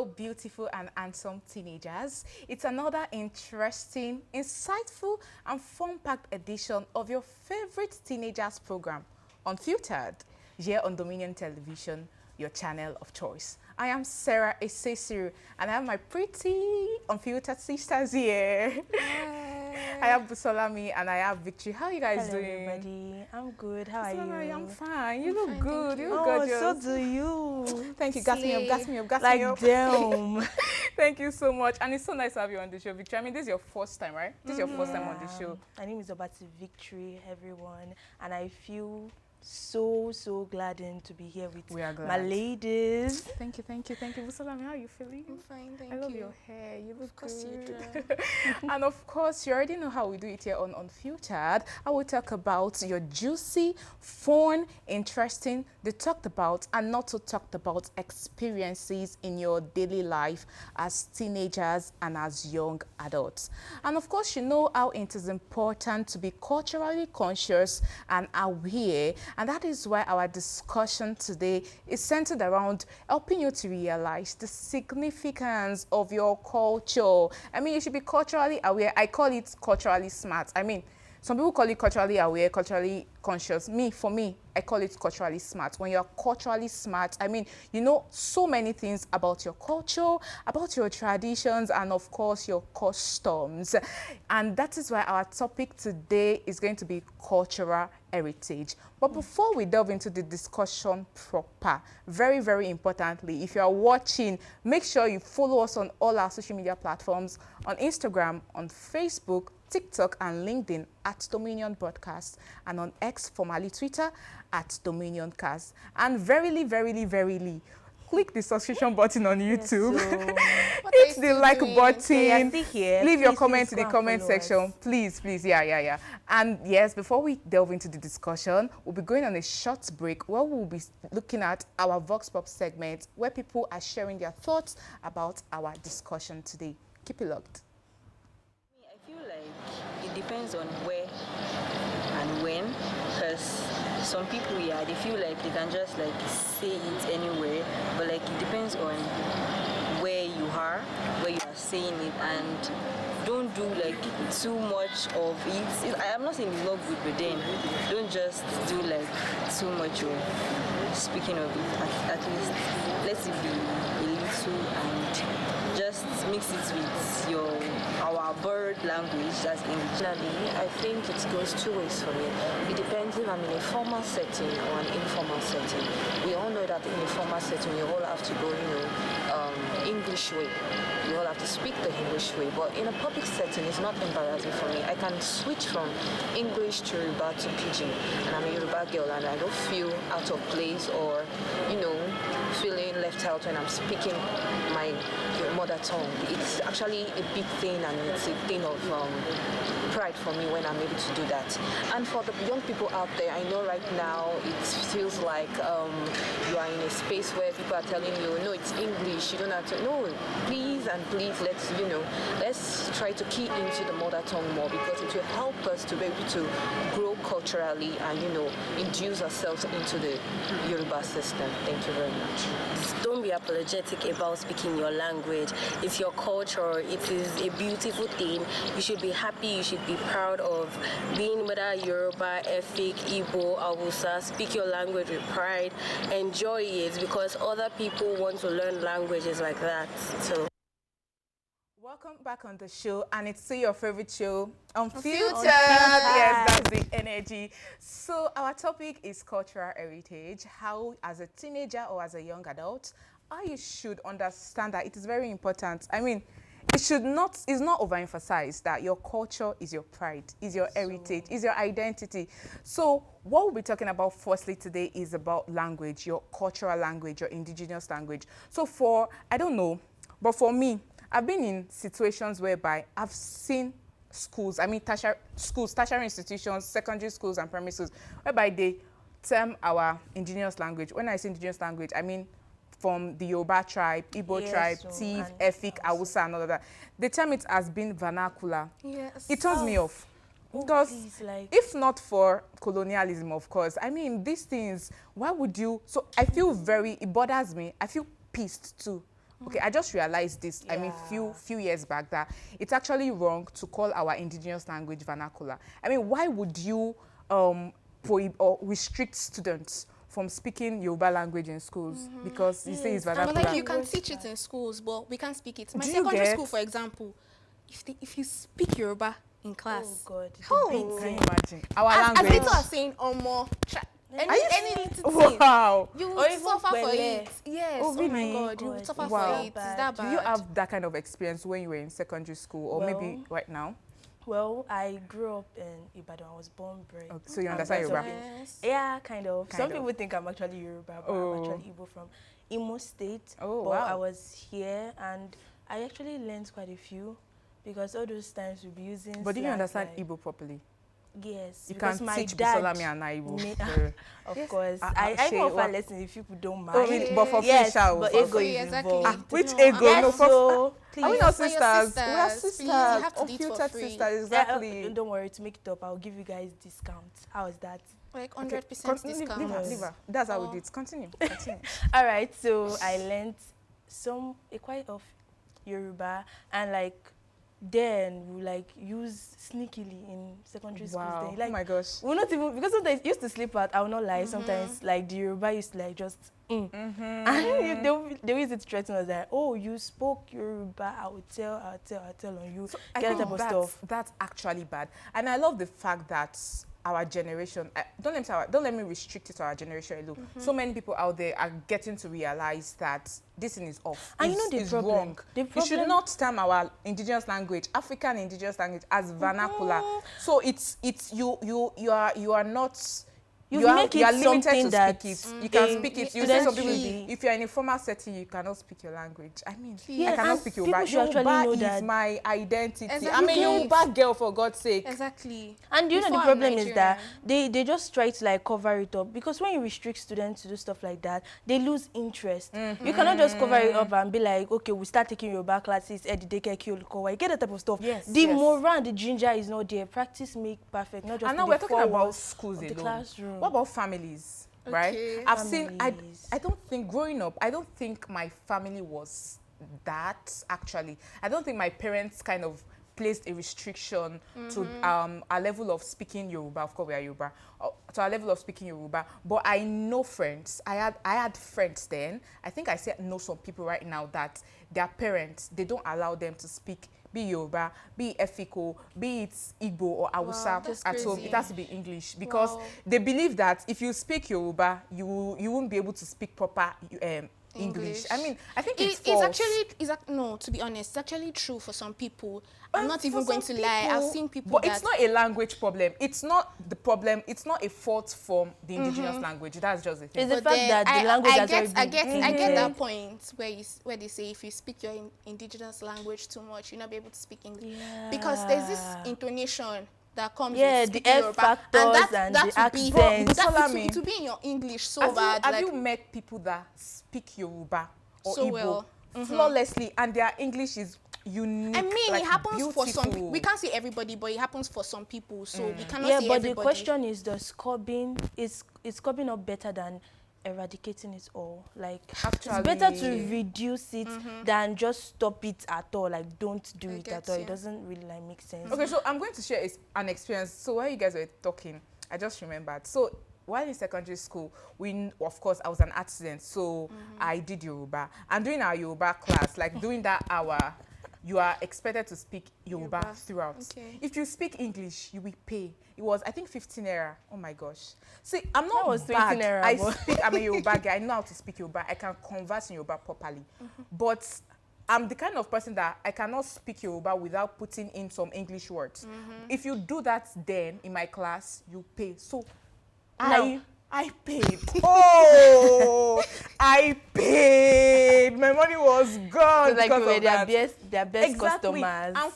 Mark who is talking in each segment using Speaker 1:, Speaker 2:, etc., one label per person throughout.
Speaker 1: Hello, beautiful and handsome teenagers. It's another interesting, insightful, and fun-packed edition of your favorite teenagers program, Unfiltered, here on Dominion Television, your channel of choice. I am Sarah Esesiru, and I have my pretty unfiltered sisters here.
Speaker 2: Hi.
Speaker 1: I have Busolami and I have Victory. How are you guys
Speaker 2: Hello,
Speaker 1: doing?
Speaker 2: everybody. I'm good. How are you?
Speaker 1: I'm fine. You look
Speaker 2: fine,
Speaker 1: good.
Speaker 2: you.
Speaker 1: You look
Speaker 2: Oh,
Speaker 1: gorgeous.
Speaker 2: so do you.
Speaker 1: Thank you. Gas me up, gas me up, gas me
Speaker 2: Like,
Speaker 1: up.
Speaker 2: damn.
Speaker 1: Thank you so much. And it's so nice to have you on the show, Victory. I mean, this is your first time, right? This is your first time on the show.
Speaker 2: My name is Obati Victory, everyone. And I feel so gladdened to be here with
Speaker 1: We are glad.
Speaker 2: my ladies.
Speaker 1: Thank you. Busolami, how are you feeling?
Speaker 3: I'm fine, thank
Speaker 1: I
Speaker 3: you.
Speaker 1: love your hair. You look
Speaker 3: Of course
Speaker 1: good.
Speaker 3: you do.
Speaker 1: And of course, you already know how we do it here on Unfiltered. I will talk about your juicy, fun, interesting, the talked about and not so talked about experiences in your daily life as teenagers and as young adults. And of course, you know how it is important to be culturally conscious and aware. And that is why our discussion today is centered around helping you to realize the significance of your culture. I mean, you should be culturally aware. I call it culturally smart. I mean, some people call it culturally aware, culturally conscious. For me, I call it culturally smart. When you're culturally smart, I mean, you know so many things about your culture, about your traditions, and of course, your customs. And that is why our topic today is going to be cultural heritage. But before we delve into the discussion proper, very importantly, if you are watching, make sure you follow us on all our social media platforms, on Instagram, on Facebook, TikTok and LinkedIn at Dominion Broadcast, and on X, formerly Twitter, at Dominion Cast. And verily, click the subscription button on YouTube.
Speaker 2: Yes,
Speaker 1: Hit the like button.
Speaker 2: Yeah, still here.
Speaker 1: Leave your
Speaker 2: Please,
Speaker 1: comments in
Speaker 2: please
Speaker 1: the
Speaker 2: go and
Speaker 1: comment
Speaker 2: follow
Speaker 1: section.
Speaker 2: us.
Speaker 1: Please. Yeah. And yes, before we delve into the discussion, we'll be going on a short break where we'll be looking at our Vox Pop segment where people are sharing their thoughts about our discussion today. Keep it locked.
Speaker 4: I feel like it depends on where and when, because some people, they feel like they can just like say it anywhere, but like it depends on where you are saying it, and don't do like too much of it. I'm not saying it's not good, but then don't just do like too much of speaking of it. At least let it be a little and just mix it with our bird language, that's English.
Speaker 5: I think it goes two ways for me. It depends if I'm in a formal setting or an informal setting. We all know that in a formal setting, you all have to go, English way. You all have to speak the English way. But in a public setting, it's not embarrassing for me. I can switch from English to Yoruba to Pidgin, and I'm a Yoruba girl, and I don't feel out of place or, feeling left out when I'm speaking my mother tongue. It's actually a big thing, and it's a thing of pride for me when I'm able to do that. And for the young people out there, I know right now it feels like you are in a space where people are telling you, no, it's English, you don't have to. No, please let's try to key into the mother tongue more, because it will help us to be able to grow culturally and induce ourselves into the Yoruba system. Thank you very much.
Speaker 6: Don't be apologetic about speaking your language. It's your culture. It is a beautiful thing. You should be happy. You should be proud of being whether Yoruba, Efik, Igbo, Hausa. Speak your language with pride. Enjoy it, because other people want to learn languages like that. So.
Speaker 1: Welcome back on the show, and it's still your favorite show, Unfiltered.
Speaker 2: Unfiltered.
Speaker 1: Yes, that's the energy. So our topic is cultural heritage, how as a teenager or as a young adult, how you should understand that it is very important. I mean, it's not overemphasized that your culture is your pride, is your heritage, is your identity. So what we'll be talking about firstly today is about language, your cultural language, your indigenous language. So I don't know, but for me, I've been in situations whereby I've seen schools, tertiary institutions, secondary schools and primary schools, whereby they term our indigenous language. When I say indigenous language, I mean from the Yoruba tribe, Igbo tribe, Tiv, Efik, Hausa, and all of that. They term it as being vernacular.
Speaker 3: Yes.
Speaker 1: It turns me off. Because if not for colonialism, of course, I mean, these things, why would you? So I feel it bothers me. I feel pissed too Okay, I just realized this. I mean,
Speaker 2: Yeah.
Speaker 1: few years back that it's actually wrong to call our indigenous language vernacular. I mean, why would you prohibit or restrict students from speaking Yoruba language in schools because you say it's
Speaker 3: But
Speaker 1: vernacular?
Speaker 3: like you can teach it in schools, but we can't speak it. My
Speaker 1: Do you
Speaker 3: secondary
Speaker 1: get-
Speaker 3: school, for example, if you speak Yoruba in
Speaker 2: Oh
Speaker 3: class,
Speaker 2: God.
Speaker 3: Oh.
Speaker 1: Can you imagine? Our
Speaker 3: as
Speaker 1: language.
Speaker 3: little as saying omo, any little thing,
Speaker 1: Wow.
Speaker 3: you
Speaker 2: Or even
Speaker 3: suffer for
Speaker 2: pele.
Speaker 3: it. Yes.
Speaker 1: Oh,
Speaker 3: Oh, my
Speaker 1: really?
Speaker 3: God, you
Speaker 2: God,
Speaker 3: suffer
Speaker 1: wow.
Speaker 3: for it. It's
Speaker 2: Bad.
Speaker 3: that bad.
Speaker 1: Do you have that kind of experience when you were in secondary school or maybe
Speaker 2: Well,
Speaker 1: right now?
Speaker 2: Well, I grew up in Ibadan. I was born bred.
Speaker 1: Okay, so you
Speaker 2: and
Speaker 1: understand
Speaker 2: brought up
Speaker 1: Yoruba?
Speaker 2: in-
Speaker 3: Yes.
Speaker 2: Yeah, kind of.
Speaker 1: Kind
Speaker 2: Some
Speaker 1: of.
Speaker 2: people think I'm actually Yoruba, but
Speaker 1: Oh.
Speaker 2: I'm actually Igbo from Imo State.
Speaker 1: Oh,
Speaker 2: but
Speaker 1: wow.
Speaker 2: I was here and I actually learned quite a few because all those times we'll be using.
Speaker 1: But do you
Speaker 2: slang
Speaker 1: understand
Speaker 2: like-
Speaker 1: Igbo properly?
Speaker 2: Yes.
Speaker 1: You
Speaker 2: because
Speaker 1: can
Speaker 2: my
Speaker 1: teach
Speaker 2: dad
Speaker 1: Bisolami and Igbo.
Speaker 2: made- Of
Speaker 1: Yes.
Speaker 2: course.
Speaker 1: I
Speaker 2: I
Speaker 1: say
Speaker 2: can offer
Speaker 1: what-
Speaker 2: lessons if people don't mind.
Speaker 1: Oh, really? But for free,
Speaker 2: yes,
Speaker 1: shall
Speaker 2: but
Speaker 1: for
Speaker 2: ego
Speaker 3: free,
Speaker 2: is
Speaker 3: exactly.
Speaker 2: involved.
Speaker 1: Which
Speaker 3: No,
Speaker 1: ego?
Speaker 3: yes,
Speaker 1: No, for
Speaker 2: so
Speaker 1: Are we
Speaker 2: please.
Speaker 1: not
Speaker 3: We're your
Speaker 1: sisters? We are
Speaker 3: sisters.
Speaker 1: sisters.
Speaker 3: Please, you have to do it for
Speaker 1: Unfiltered
Speaker 3: free.
Speaker 1: sisters,
Speaker 2: Yeah,
Speaker 1: exactly.
Speaker 2: don't worry, to make it up, I'll give you guys discount. How is that?
Speaker 3: Like
Speaker 1: Okay,
Speaker 3: 100%
Speaker 1: leave
Speaker 3: discount.
Speaker 1: her, leave her. That's how we
Speaker 3: Oh.
Speaker 1: do it. Continue. Continue.
Speaker 2: All right, so I learned a quite of Yoruba, and like then we like use sneakily in secondary schools.
Speaker 1: Wow.
Speaker 2: Then, like
Speaker 1: Oh my gosh.
Speaker 2: we're not even because sometimes used to sleep out. I will not lie. Sometimes like the Yoruba used to like just. And they use it to threaten us that you spoke Yoruba. I will tell on you.
Speaker 1: I
Speaker 2: Get
Speaker 1: think
Speaker 2: that type of stuff.
Speaker 1: that's actually bad. And I love the fact that our generation, don't let me restrict it to our generation alone. So many people out there are getting to realize that this thing is off.
Speaker 2: And you know
Speaker 1: It's
Speaker 2: the problem?
Speaker 1: wrong.
Speaker 2: The
Speaker 1: You should
Speaker 2: problem-
Speaker 1: not term our indigenous language, African indigenous language, as vernacular. So it's you are not.
Speaker 2: You
Speaker 1: You are,
Speaker 2: make
Speaker 1: you are
Speaker 2: it
Speaker 1: limited
Speaker 2: something
Speaker 1: to
Speaker 2: that
Speaker 1: speak it. You can speak it. You say some people,
Speaker 2: students
Speaker 1: if you're in a formal setting, you cannot speak your language. I mean,
Speaker 3: Yeah,
Speaker 1: I cannot
Speaker 2: and
Speaker 1: speak
Speaker 2: people
Speaker 1: Yoruba.
Speaker 2: should actually
Speaker 1: Yoruba
Speaker 2: know
Speaker 1: is
Speaker 2: that-
Speaker 1: my identity. I'm
Speaker 3: Exactly.
Speaker 1: a Yoruba girl, for God's sake.
Speaker 3: Exactly.
Speaker 2: And you know the
Speaker 3: Before I'm
Speaker 2: problem is that
Speaker 3: Nigerian.
Speaker 2: they just try to like cover it up because when you restrict students to do stuff like that, they lose interest. You cannot just cover it up and be like, okay, we start taking Yoruba classes, you get that type of stuff.
Speaker 1: Yes,
Speaker 2: The
Speaker 1: yes.
Speaker 2: moral and the ginger is not there. Practice make perfect, not just
Speaker 1: And now
Speaker 2: in
Speaker 1: we're
Speaker 2: the
Speaker 1: talking
Speaker 2: four
Speaker 1: about
Speaker 2: walls
Speaker 1: schools
Speaker 2: of the
Speaker 1: alone.
Speaker 2: classroom.
Speaker 1: What about families? Right?
Speaker 3: Okay.
Speaker 1: I've seen.
Speaker 2: Families.
Speaker 1: I don't think growing up. I don't think my family was that actually. I don't think my parents kind of placed a restriction to our level of speaking Yoruba. Of course, we are Yoruba. To our level of speaking Yoruba. But I know friends. I had friends then. I think I know some people right now that their parents, they don't allow them to speak be Yoruba, be Efiko, be it Igbo or Hausa
Speaker 3: that's
Speaker 1: at home.
Speaker 3: crazy.
Speaker 1: It has to be English because
Speaker 3: Wow.
Speaker 1: they believe that if you speak Yoruba, you won't be able to speak proper English. I mean, I think it's false.
Speaker 3: No, to be honest, it's actually true for some people.
Speaker 1: And
Speaker 3: I'm not
Speaker 1: for
Speaker 3: even going
Speaker 1: some
Speaker 3: to lie. I've
Speaker 1: people-
Speaker 3: seen people
Speaker 1: But
Speaker 3: that
Speaker 1: it's not a language problem. It's not the problem. It's not a fault from the indigenous language. That's just the thing.
Speaker 2: It's the
Speaker 3: But
Speaker 2: fact that
Speaker 3: then
Speaker 2: the language
Speaker 3: I
Speaker 2: has already
Speaker 3: I
Speaker 2: been
Speaker 3: get
Speaker 2: tainted.
Speaker 3: that point where they say if you speak your indigenous language too much, you'll not be able to speak English because there's this intonation that comes
Speaker 2: Yeah,
Speaker 3: with
Speaker 2: the
Speaker 3: speaking
Speaker 2: F
Speaker 3: Yoruba,
Speaker 2: factors
Speaker 3: and
Speaker 2: and
Speaker 3: that
Speaker 2: the
Speaker 3: will be
Speaker 2: accents.
Speaker 3: it will be in your English so bad.
Speaker 1: Have
Speaker 3: like,
Speaker 1: you met people that speak Yoruba or
Speaker 3: So
Speaker 1: Igbo
Speaker 3: well.
Speaker 1: flawlessly and their English is unique?
Speaker 3: I mean,
Speaker 1: like
Speaker 3: it happens for some.
Speaker 1: beautiful?
Speaker 3: We can't say everybody, but it happens for some people. So we cannot
Speaker 2: Yeah,
Speaker 3: say
Speaker 2: but
Speaker 3: everybody.
Speaker 2: the question is, does curbing is curbing up better than eradicating it all? Like it's better to
Speaker 1: Actually-
Speaker 2: reduce it than just stop it at all. Like don't do
Speaker 3: I
Speaker 2: it
Speaker 3: get
Speaker 2: at all.
Speaker 3: you.
Speaker 2: It doesn't really like make sense.
Speaker 1: Okay, so I'm going to share an experience. So while you guys were talking, I just remembered. So while in secondary school, of course, I was an art student, so I did Yoruba. And during our Yoruba class, like during that hour, you are expected to speak Yoruba
Speaker 3: Yoruba.
Speaker 1: throughout.
Speaker 3: Okay.
Speaker 1: If you speak English, you will pay. It was, I think, 15 naira. Oh my gosh. See, I'm not
Speaker 2: That was 20
Speaker 1: bad.
Speaker 2: naira,
Speaker 1: I'm a Yoruba guy. I know how to speak Yoruba. I can converse in Yoruba properly. But I'm the kind of person that I cannot speak Yoruba without putting in some English words. If you do that then in my class, you pay. So I paid. Oh, I paid. My money was gone
Speaker 2: So like
Speaker 1: because
Speaker 2: you were
Speaker 1: of
Speaker 2: their
Speaker 1: that.
Speaker 2: best customers.
Speaker 1: And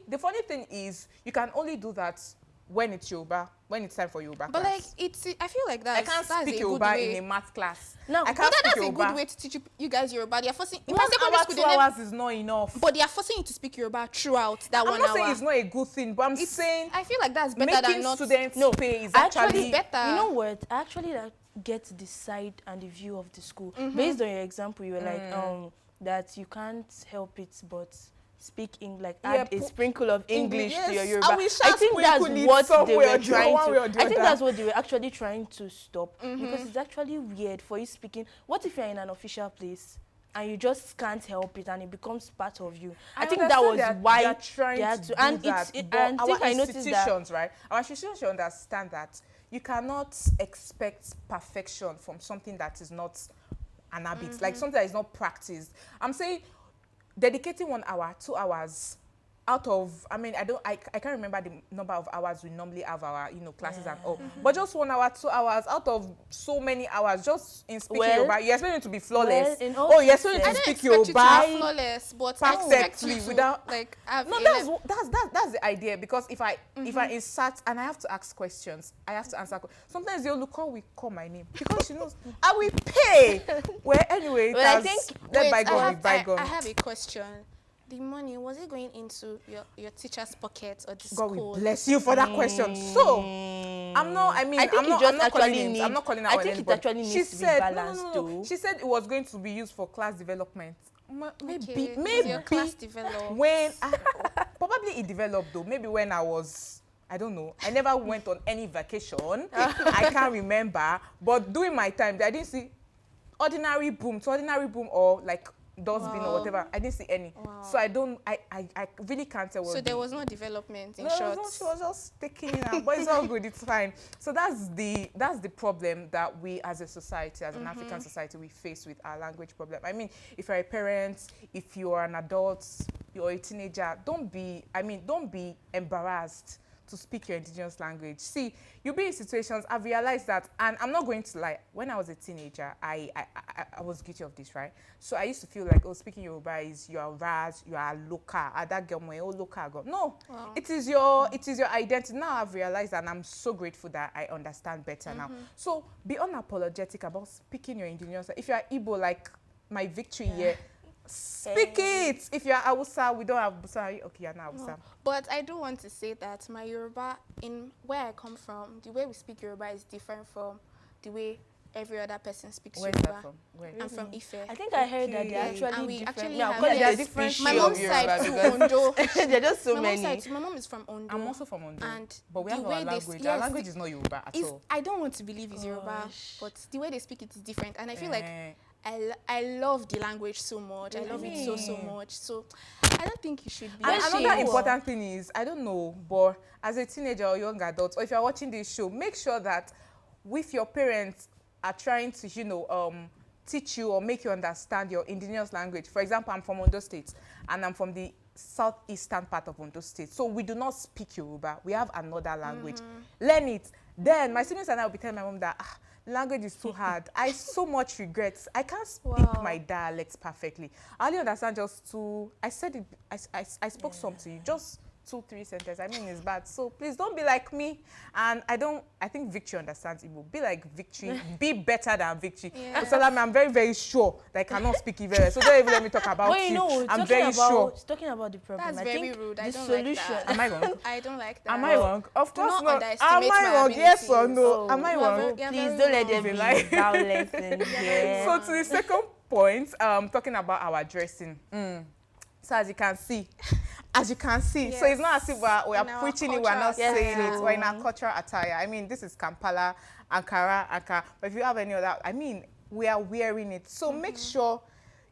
Speaker 1: the funny thing is, you can only do that when it's Yoruba, when it's time for Yoruba
Speaker 3: But like
Speaker 1: class.
Speaker 3: I feel like
Speaker 1: I
Speaker 3: that's
Speaker 1: can't
Speaker 3: that's
Speaker 1: speak
Speaker 3: a good
Speaker 1: Yoruba
Speaker 3: way.
Speaker 1: in a math class.
Speaker 2: No,
Speaker 1: I
Speaker 2: but
Speaker 1: can't speak
Speaker 3: That's a
Speaker 1: Yoruba.
Speaker 3: good way to teach you guys Yoruba. They are forcing in my
Speaker 1: 1
Speaker 3: secondary
Speaker 1: hour,
Speaker 3: school.
Speaker 1: 2
Speaker 3: They never,
Speaker 1: hours is not enough.
Speaker 3: but they are forcing you to speak Yoruba throughout that
Speaker 1: I'm
Speaker 3: 1
Speaker 1: not
Speaker 3: hour.
Speaker 1: saying it's not a good thing, but I'm saying
Speaker 3: I feel like that's better
Speaker 1: making
Speaker 3: than not.
Speaker 1: students
Speaker 3: No,
Speaker 1: pay is
Speaker 3: actually
Speaker 1: actually
Speaker 3: better.
Speaker 2: You know what? I actually like get the side and the view of the school. Based on your example, you were like that you can't help it but speak in like add a sprinkle of English to your Yoruba. I think that's what they were trying to. I think that's what they were actually trying to stop, because it's actually weird for you speaking. What if you're in an official place and you just can't help it and it becomes part of you? I think that was why
Speaker 1: they're trying to do
Speaker 2: and
Speaker 1: that.
Speaker 2: and
Speaker 1: our
Speaker 2: I noticed that.
Speaker 1: institutions, right? Our institutions should understand that you cannot expect perfection from something that is not an habit, like something that is not practiced. I'm saying dedicating 1 hour, 2 hours out of, I mean, I can't remember the number of hours we normally have our, classes and all. But just 1 hour, 2 hours out of so many hours just in speaking Yoruba, you expect me to be flawless. You expect me to speak Yoruba
Speaker 3: flawless, but
Speaker 1: perfectly without
Speaker 3: like have
Speaker 1: no, that's the idea, because if I insert and I have to ask questions, I have to answer. Sometimes the Oluko will call my name because she knows I will pay. Well, anyway,
Speaker 2: I think
Speaker 1: let bygone be bygone.
Speaker 3: I have a question. The money, was it going into your teacher's pocket or the
Speaker 1: God
Speaker 3: school?
Speaker 1: will bless you for that question. So I'm not calling
Speaker 2: it actually needs to be balanced though.
Speaker 1: She said it was going to be used for class development. Maybe
Speaker 3: your class developed.
Speaker 1: when probably it developed though. Maybe when I don't know. I never went on any vacation. I can't remember. But during my time, I didn't see ordinary boom or like dustbin or whatever. I didn't see any. So I really can't tell what.
Speaker 3: So there was no development in
Speaker 1: short.
Speaker 3: short.
Speaker 1: No, she was just taking it out. But it's all good, it's fine. So that's the problem that we as a society, as an African society, we face with our language problem. I mean, if you're a parent, if you're an adult, you're a teenager, don't be embarrassed to speak your indigenous language. See, you'll be in situations, I've realized that, and I'm not going to lie, when I was a teenager, I was guilty of this, right? So I used to feel like, oh, speaking Yoruba is you are Raz, you are local, that girl, my old local girl. No, it is your identity. Now I've realized, and I'm so grateful that I understand better now. So be unapologetic about speaking your indigenous. If you are Igbo, like my victory here, speak it. If you're Hausa, we don't have Busa. Okay, you're not Hausa.
Speaker 3: No. But I do want to say that my Yoruba, in where I come from, the way we speak Yoruba is different from the way every other person speaks
Speaker 1: Where's
Speaker 3: Yoruba.
Speaker 1: that from? Where?
Speaker 3: I'm from Ife.
Speaker 2: I think I heard that they're actually
Speaker 3: And we
Speaker 2: different.
Speaker 3: actually
Speaker 2: Yeah,
Speaker 3: have
Speaker 2: because they're
Speaker 3: this
Speaker 2: different.
Speaker 3: My mom's side to Ondo.
Speaker 2: There are just so many.
Speaker 3: My mom is from Ondo.
Speaker 1: I'm also from Ondo.
Speaker 3: And
Speaker 1: but we
Speaker 3: the
Speaker 1: have
Speaker 3: way
Speaker 1: our
Speaker 3: they
Speaker 1: language. Our language is not Yoruba at all.
Speaker 3: I don't want to believe it's Yoruba, but the way they speak it is different. And I feel like I love the language so much. I love it so much. So I don't think you should be.
Speaker 1: And another important thing is, I don't know, but as a teenager or young adult, or if you're watching this show, make sure that with your parents are trying to, teach you or make you understand your indigenous language. For example, I'm from Ondo State, and I'm from the southeastern part of Ondo State. So we do not speak Yoruba. We have another language. Learn it. Then my siblings and I will be telling my mom that, language is too hard. I so much regret. I can't speak my dialects perfectly. I only understand just two. I said it. I spoke some to you. Just 2-3 sentences. I mean, it's bad. So please don't be like me. And I think Victory understands Igbo. Be like Victory. Be better than Victory.
Speaker 3: Yeah.
Speaker 1: So I'm very, very sure that I cannot speak Igbo. So don't even let me talk about you. I'm very sure.
Speaker 2: Talking about the problem.
Speaker 3: That's very rude. I don't
Speaker 2: solution.
Speaker 3: like that.
Speaker 1: Am I wrong?
Speaker 3: I don't like that.
Speaker 1: Am I wrong? Of course not. Am
Speaker 3: underestimate
Speaker 1: I
Speaker 3: my
Speaker 1: wrong? Yes or
Speaker 3: abilities.
Speaker 1: no? Am I wrong?
Speaker 2: Please don't let them be violence in here.
Speaker 1: So to the second point, talking about our dressing. So as you can see,
Speaker 3: Yes.
Speaker 1: so it's not as if we are
Speaker 3: In our
Speaker 1: preaching it, we're not
Speaker 3: cultural
Speaker 1: saying
Speaker 3: attire.
Speaker 1: it. We're in our cultural attire. I mean, this is Kampala, Ankara. But if you have any other, I mean, we are wearing it. So make sure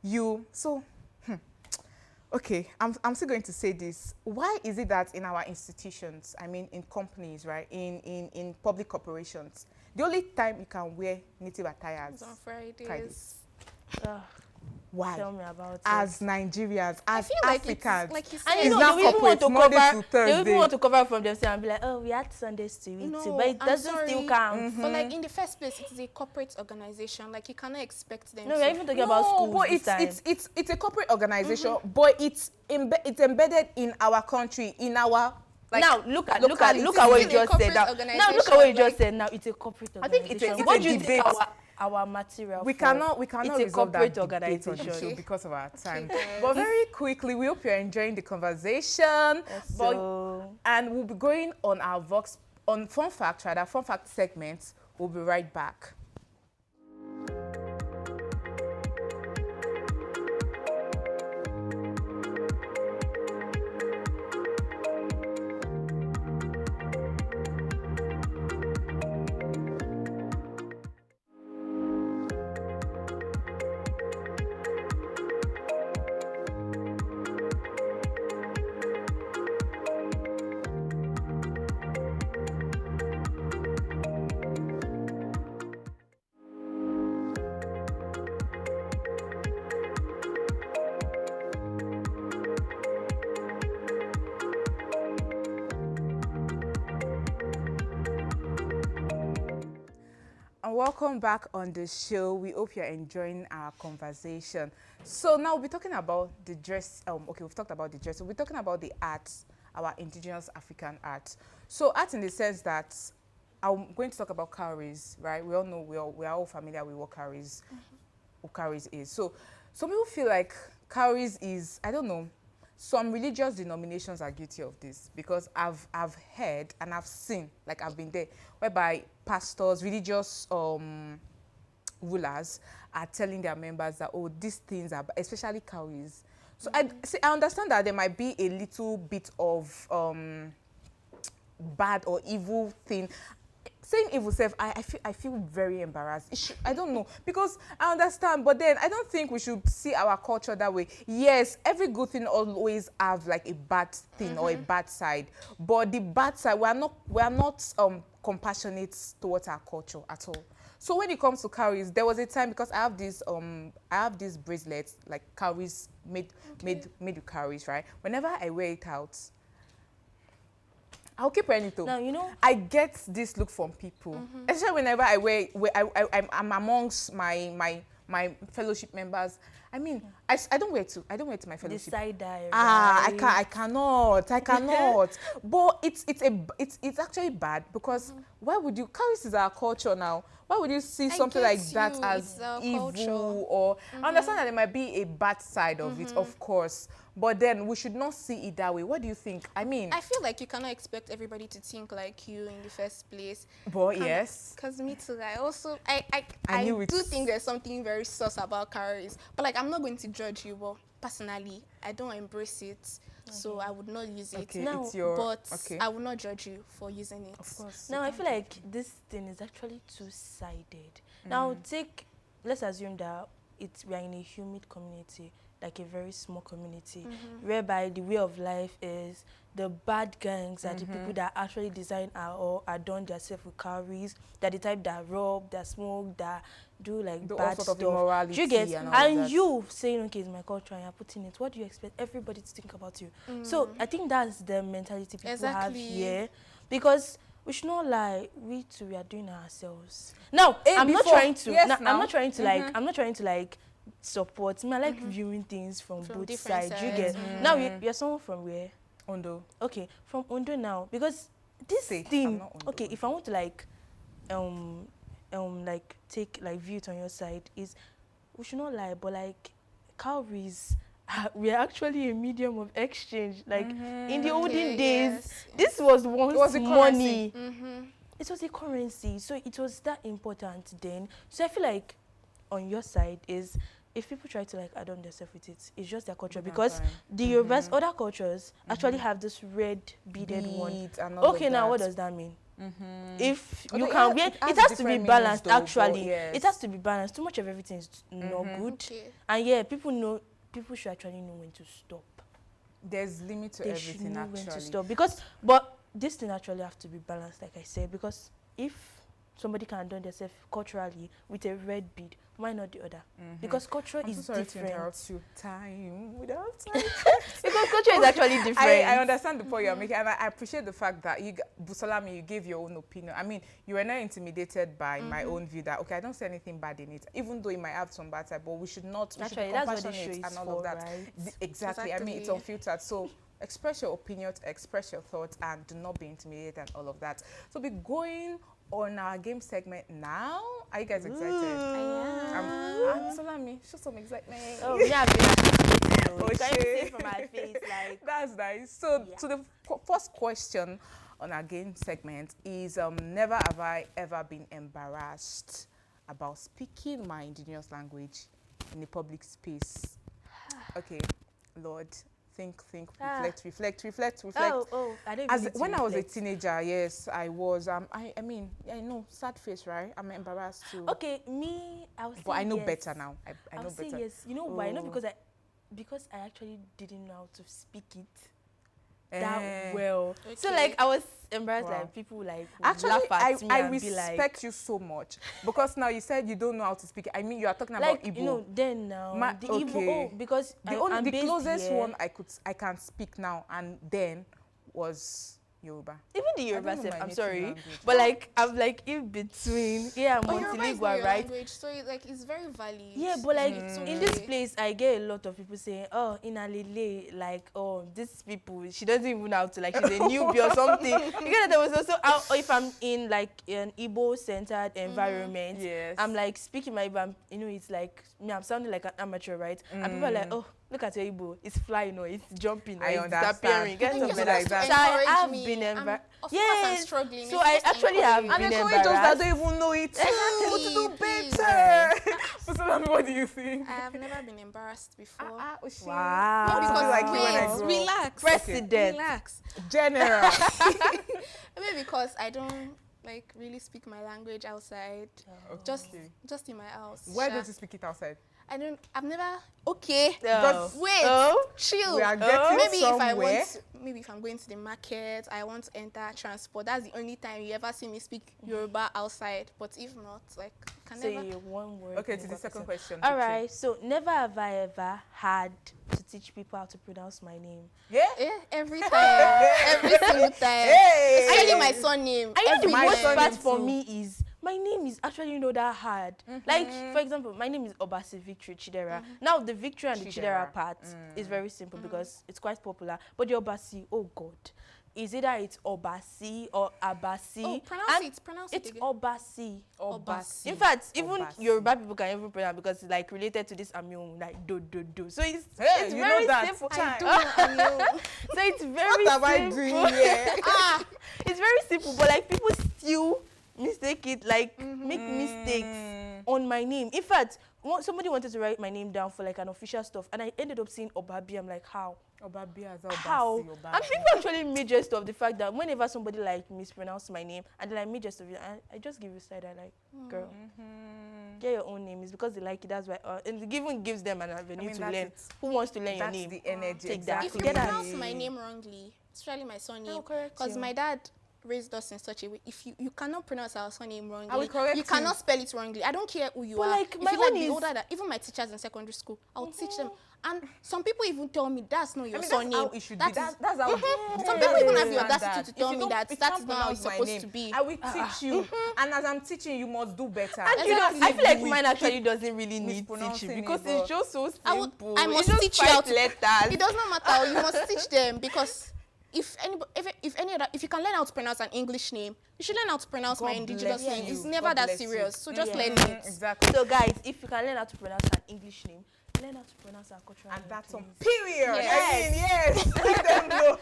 Speaker 1: you. So, okay, I'm still going to say this. Why is it that in our institutions, I mean, in companies, right, in public corporations, the only time you can wear native attires
Speaker 3: It's on Fridays.
Speaker 1: Why?
Speaker 2: Tell me about it.
Speaker 1: As Nigerians, as Africans,
Speaker 3: like you
Speaker 2: And
Speaker 3: said,
Speaker 2: you know,
Speaker 1: not
Speaker 2: they even want to
Speaker 1: corporate, Monday
Speaker 2: cover.
Speaker 1: to
Speaker 2: They even
Speaker 1: Thursday.
Speaker 2: want to cover from themselves and be like, "Oh, we had Sundays to eat too," but it
Speaker 3: I'm
Speaker 2: doesn't
Speaker 3: sorry.
Speaker 2: still count.
Speaker 3: But like in the first place, it is a corporate organization. Like you cannot expect them
Speaker 2: No,
Speaker 3: to.
Speaker 2: we're even talking about schools
Speaker 1: but
Speaker 2: this time.
Speaker 1: it's a corporate organization, but it's embedded in our country, in our
Speaker 2: Now look at
Speaker 1: locality.
Speaker 2: what you
Speaker 3: It's a
Speaker 2: just said. Now
Speaker 3: corporate
Speaker 2: look at what you just
Speaker 3: organization,
Speaker 2: said. Now it's a corporate
Speaker 1: I think
Speaker 2: organization.
Speaker 1: it's a
Speaker 2: What do you think
Speaker 1: debate.
Speaker 2: our material?
Speaker 1: We
Speaker 2: for?
Speaker 1: cannot
Speaker 2: It's a
Speaker 1: resolve that
Speaker 2: corporate
Speaker 1: debate on the
Speaker 2: organization.
Speaker 1: show because of our time.
Speaker 3: guys.
Speaker 1: But very quickly, we hope you're enjoying the conversation.
Speaker 2: So
Speaker 1: And we'll be going on our fun fact segment. We'll be right back. welcome back on the show. We hope you're enjoying our conversation. So now we'll be talking about the dress. Okay, we've talked about the dress. So we're talking about the arts, our indigenous African art. So art in the sense that I'm going to talk about cowries, right? We all know, we are all familiar with what cowries, is. So some people feel like cowries is, I don't know, some religious denominations are guilty of this, because I've heard and I've seen, like I've been there, whereby pastors, religious rulers are telling their members that, oh, these things are, especially cowries. So I understand that there might be a little bit of bad or evil thing. Saying evil self, I feel very embarrassed. I don't know, because I understand, but then I don't think we should see our culture that way. Yes, every good thing always have like a bad thing or a bad side, but the bad side, we are not compassionate towards our culture at all. So when it comes to cowries, there was a time, because I have these bracelets, like cowries made with cowries, right? Whenever I wear it out, I'll keep wearing it though.
Speaker 2: Now, you know,
Speaker 1: I get this look from people, especially whenever I wear I'm amongst my fellowship members. I mean, I don't wear it to my fellowship.
Speaker 2: The side eye.
Speaker 1: I cannot. But it's actually bad, because why would you? Cowries is our culture now. Why would you see something like that as evil? Culture. Or I understand that there might be a bad side of it, of course. But then we should not see it that way. What do you think? I mean,
Speaker 3: I feel like you cannot expect everybody to think like you in the first place.
Speaker 1: But yes.
Speaker 3: Because me too, I do think there's something very sus about cowries. But like, I'm not going to judge you, but personally, I don't embrace it. So I would not use it.
Speaker 1: Okay,
Speaker 3: now,
Speaker 1: but
Speaker 3: I will not judge you for using it.
Speaker 1: Of course.
Speaker 2: Now, I feel like this thing is actually two-sided. Now, let's assume that we are in a humid community, like a very small community, whereby the way of life is the bad gangs are the people that actually design or adorn themselves with cowries. They're the type that rob, that smoke, that do like bad
Speaker 1: all sort
Speaker 2: stuff.
Speaker 1: of immorality.
Speaker 2: Do you get?
Speaker 1: And
Speaker 2: you saying, okay, it's my culture, and you're putting it. What do you expect everybody to think about you? So I think that's the mentality people have here, because we should not lie. We too, we are doing it ourselves. Now, I'm not trying to like support me. I like viewing things from both sides. You get? Now you're someone from where?
Speaker 1: Ondo.
Speaker 2: Okay, from Ondo now, because this thing. Okay, if I want to like take like view it on your side, is we should not lie, but like cowries, we are actually a medium of exchange. Like in the olden days, this was once money. It was a currency, so it was that important then. So I feel like on your side is, if people try to like adorn themselves with it, it's just their culture, because the Yorubas, other cultures actually have this red beaded one. Okay, now what does that mean? If you can wear, it has to be balanced. Actually, it has to be balanced. Too much of everything is not good. And yeah, people should actually know when to stop.
Speaker 1: There's limit to everything. Should know when to stop,
Speaker 2: because but this thing actually have to be balanced, like I said, because if somebody can adorn themselves culturally with a red bead, why not the other? Because culture is different. To interrupt you. Without time. Because culture is actually different.
Speaker 1: I understand the point you're making, and I appreciate the fact that Busalami, you gave your own opinion. I mean, you were not intimidated by my own view that, okay, I don't see anything bad in it, even though it might have some bad side, but we should not, we should be compassionate and all of that. Right? Exactly. I mean, it's unfiltered. So express your opinions, express your thoughts, and do not be intimidated and all of that. So we're going on our game segment now. Are you guys excited? I am. Salami, show some excitement.
Speaker 2: Oh, yeah.
Speaker 1: Okay.
Speaker 2: From my face, like.
Speaker 1: That's nice. So, to the first question on our game segment is, never have I ever been embarrassed about speaking my indigenous language in a public space. Okay, Lord. Think, reflect.
Speaker 2: Oh, I didn't
Speaker 1: when I was a teenager, yes, I was. I mean, I know, sad face, right? I'm embarrassed too.
Speaker 2: Okay, me, I was.
Speaker 1: But I know better now. I know better.
Speaker 2: Yes, you know why? No, because I actually didn't know how to speak it that well. Okay. So like I was embarrassed. Wow. Like people like
Speaker 1: actually
Speaker 2: laugh at me
Speaker 1: I
Speaker 2: and
Speaker 1: respect
Speaker 2: be like,
Speaker 1: you so much, because now you said you don't know how to speak it. I mean, you are talking
Speaker 2: like,
Speaker 1: about Igbo.
Speaker 2: You know, then now the Igbo, because
Speaker 1: the closest one I can speak now and then was Yoruba.
Speaker 2: Even the Yoruba self, I'm sorry,
Speaker 1: language.
Speaker 2: but like I'm like in between. Yeah, I'm multilingual, right?
Speaker 3: Language, so it's very valid.
Speaker 2: Yeah, but like in this place, I get a lot of people saying, "Oh, in Alile, like, oh, these people, she doesn't even know how to, like, she's a newbie or something." You get that? There was also if I'm in like an Igbo-centered environment, I'm like speaking my Igbo, it's like me, I'm sounding like an amateur, right? And people are like, "Oh, look at your Igbo, it's flying or it's jumping or it's disappearing." Get something like that. So I have been embarrassed.
Speaker 3: I'm struggling.
Speaker 2: So I actually have been embarrassed.
Speaker 1: That don't even know it. To do better. So what do you think?
Speaker 3: I have never been embarrassed before.
Speaker 2: Wow.
Speaker 3: Because relax.
Speaker 2: President.
Speaker 3: Relax.
Speaker 1: General.
Speaker 3: Maybe because I don't like really speak my language outside. Just in my house.
Speaker 1: Where do you speak it outside?
Speaker 3: I've never. Okay.
Speaker 2: Wait.
Speaker 3: Chill.
Speaker 1: We are getting
Speaker 3: maybe
Speaker 1: somewhere.
Speaker 3: If I'm going to the market, I want to enter transport. That's the only time you ever see me speak Yoruba outside. But if not, like, can
Speaker 2: say
Speaker 3: never.
Speaker 2: One word.
Speaker 1: Okay, to the second question.
Speaker 2: All right. So never have I ever had to teach people how to pronounce my name.
Speaker 1: Yeah.
Speaker 3: Every time. Every single time. Especially my son name.
Speaker 2: I know the worst part for me is my name is actually that hard. Like, for example, my name is Obasi Victory Chidera. Now, the Victory and the Chidera part is very simple because it's quite popular. But the Obasi, oh God, is either it's Obasi or Abasi.
Speaker 3: Oh, pronounce it.
Speaker 2: It's Obasi.
Speaker 3: Obasi.
Speaker 2: In fact, even Yoruba people can even pronounce because it's like related to this Amion, like do. So it's very simple.
Speaker 3: I do know Amion.
Speaker 2: So it's very
Speaker 1: simple. What am I doing here?
Speaker 2: It's very simple, but like people still mistake it, like make mistakes on my name. In fact, somebody wanted to write my name down for like an official stuff, and I ended up saying Obabi. I'm like, how?
Speaker 1: Obabi as
Speaker 2: how? And people actually made jest of the fact that whenever somebody like mispronounce my name, and then I made jest of it, I just give you side eye, like, girl, get your own name. It's because they like it. That's why, and it even gives them an avenue to learn. Who wants to learn your name?
Speaker 1: That's the energy.
Speaker 2: Take that.
Speaker 3: If you pronounce my name wrongly, especially my surname, because my dad raised us in such a way. If you cannot pronounce our surname wrongly, you cannot spell it wrongly. I don't care who you are.
Speaker 2: Like,
Speaker 3: if you like the older that, even my teachers in secondary school, I'll teach them. And some people even tell me that's not your surname.
Speaker 1: That's how it should be. That's how
Speaker 3: some people even have the audacity to tell me that is not how it's supposed to be.
Speaker 1: I will teach you. And as I'm teaching, you must do better.
Speaker 2: And I feel like mine actually doesn't really need teaching because it's just so simple.
Speaker 3: I must teach you how to letters. It does not matter. You must teach them because if you can learn how to pronounce an English name, you should learn how to pronounce my indigenous name. It's never that serious. So just learn it.
Speaker 1: Exactly.
Speaker 2: So guys, if you can learn how to pronounce an English name, learn how to pronounce our cultural name.
Speaker 1: And that's on period.
Speaker 2: Yes.
Speaker 1: I mean, yes. Let them know.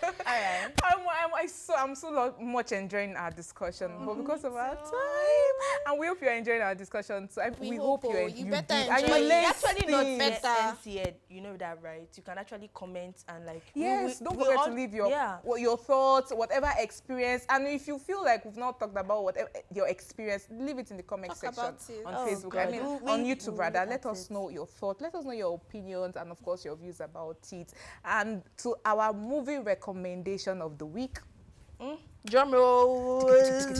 Speaker 1: I'm so much enjoying our discussion, but because of our time, and we hope you're enjoying our discussion. So we hope you
Speaker 3: better
Speaker 1: enjoy.
Speaker 3: And
Speaker 2: you actually not
Speaker 3: better.
Speaker 2: NCED, you know that, right? You can actually comment and like.
Speaker 1: Yes, don't forget to leave your thoughts, whatever experience, and if you feel like we've not talked about whatever your experience, leave it in the comment section on Facebook.
Speaker 2: God.
Speaker 1: I mean, on YouTube rather. Let us know your thoughts. Let us know your opinions and of course your views about it. And to our movie recommendation of the week.
Speaker 2: Drum roll.
Speaker 1: And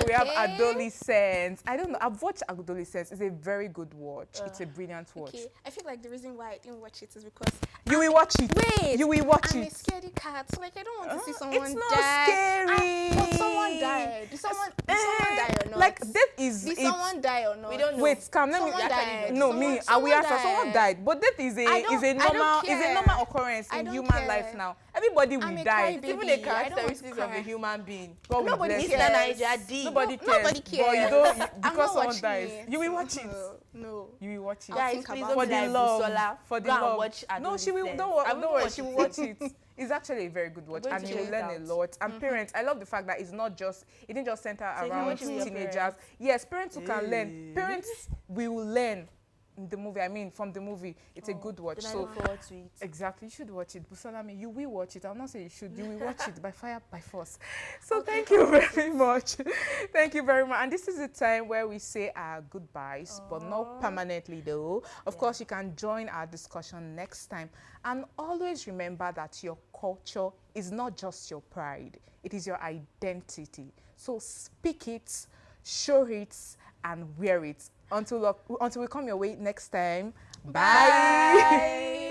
Speaker 1: we have Adolescence. I don't know. I've watched Adolescence. It's a very good watch. It's a brilliant watch.
Speaker 3: Okay. I feel like the reason why I didn't watch it is because
Speaker 1: you will watch it.
Speaker 3: Wait.
Speaker 1: You will watch
Speaker 3: I'm
Speaker 1: it.
Speaker 3: a scaredy cat. So like I don't want to see someone die.
Speaker 1: It's not scary.
Speaker 3: But someone died. Did someone die or not?
Speaker 1: Like death is.
Speaker 3: Did someone die or not?
Speaker 2: We don't know.
Speaker 1: Wait, come. Let me. No, me. I will answer. Someone died, but death is a normal occurrence in human life now. Everybody will die.
Speaker 2: Even the characteristics of a human being.
Speaker 3: Nobody cares.
Speaker 1: Nobody cares.
Speaker 3: Nobody cares.
Speaker 1: But you don't because someone dies.
Speaker 3: It.
Speaker 1: You will watch it.
Speaker 3: No.
Speaker 1: You will watch it.
Speaker 2: Guys, please don't
Speaker 1: for the love. For the love.
Speaker 2: Watch
Speaker 1: no, she will. Don't worry. She will watch it. It's actually a very good watch, and you will learn a lot. And parents, I love the fact that it didn't just center around teenagers. Yes, parents who can learn. Parents will learn. The movie, I mean, from the movie, it's a good watch.
Speaker 2: So I look forward to it.
Speaker 1: Exactly, you should watch it. Busalami, you will watch it. I'll not say you should. You will watch it by fire, by force. So thank you very much. Thank you very much. And this is the time where we say our goodbyes, but not permanently though. Of course, you can join our discussion next time. And always remember that your culture is not just your pride. It is your identity. So speak it, show it, and wear it. Until we come your way next time. Bye.